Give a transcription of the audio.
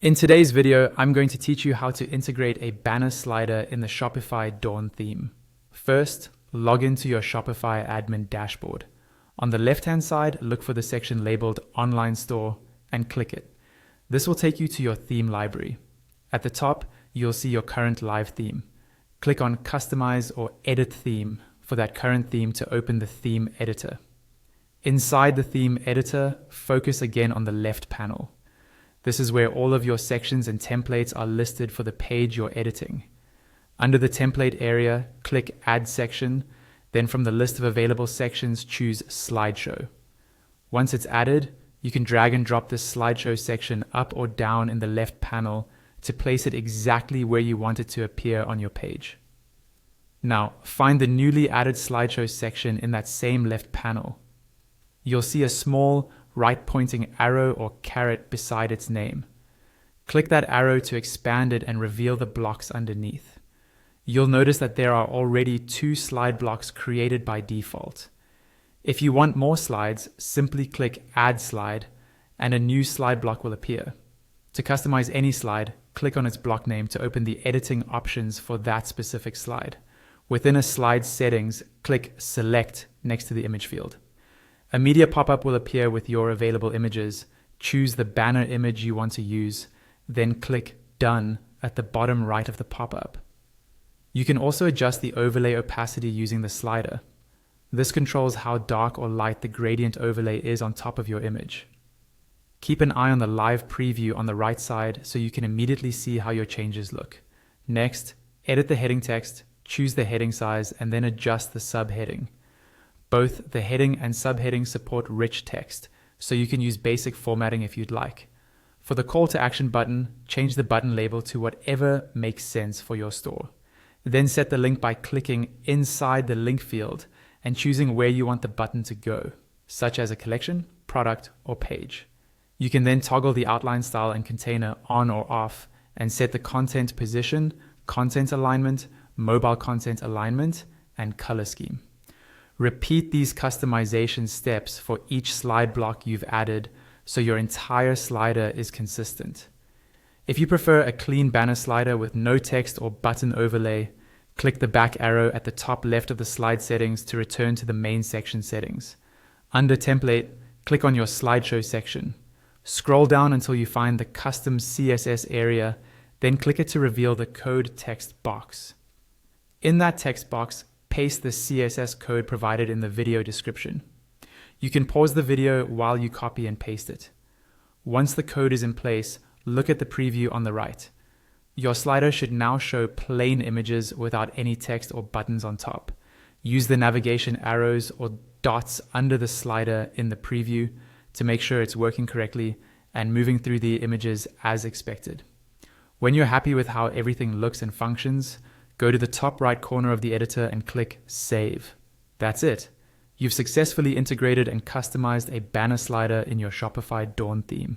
In today's video, I'm going to teach you how to integrate a banner slider in the Shopify Dawn theme. First, log into your Shopify admin dashboard. On the left-hand side, look for the section labeled Online Store and click it. This will take you to your theme library. At the top, you'll see your current live theme. Click on Customize or Edit Theme for that current theme to open the theme editor. Inside the theme editor, focus again on the left panel. This is where all of your sections and templates are listed for the page you're editing. Under the template area, click Add Section, then from the list of available sections, choose Slideshow. Once it's added, you can drag and drop this slideshow section up or down in the left panel to place it exactly where you want it to appear on your page. Now, find the newly added slideshow section in that same left panel. You'll see a small right-pointing arrow or caret beside its name. Click that arrow to expand it and reveal the blocks underneath. You'll notice that there are already 2 slide blocks created by default. If you want more slides, simply click Add Slide and a new slide block will appear. To customize any slide, click on its block name to open the editing options for that specific slide. Within a slide settings, click Select next to the image field. A media pop-up will appear with your available images. Choose the banner image you want to use, then click Done at the bottom right of the pop-up. You can also adjust the overlay opacity using the slider. This controls how dark or light the gradient overlay is on top of your image. Keep an eye on the live preview on the right side so you can immediately see how your changes look. Next, edit the heading text, choose the heading size, and then adjust the subheading. Both the heading and subheading support rich text, so you can use basic formatting if you'd like. For the call to action button, change the button label to whatever makes sense for your store. Then set the link by clicking inside the link field and choosing where you want the button to go, such as a collection, product, or page. You can then toggle the outline style and container on or off and set the content position, content alignment, mobile content alignment, and color scheme. Repeat these customization steps for each slide block you've added so your entire slider is consistent. If you prefer a clean banner slider with no text or button overlay, click the back arrow at the top left of the slide settings to return to the main section settings. Under Template, click on your slideshow section. Scroll down until you find the Custom CSS area, then click it to reveal the code text box. In that text box, paste the CSS code provided in the video description. You can pause the video while you copy and paste it. Once the code is in place, look at the preview on the right. Your slider should now show plain images without any text or buttons on top. Use the navigation arrows or dots under the slider in the preview to make sure it's working correctly and moving through the images as expected. When you're happy with how everything looks and functions, go to the top right corner of the editor and click Save. That's it. You've successfully integrated and customized a banner slider in your Shopify Dawn theme.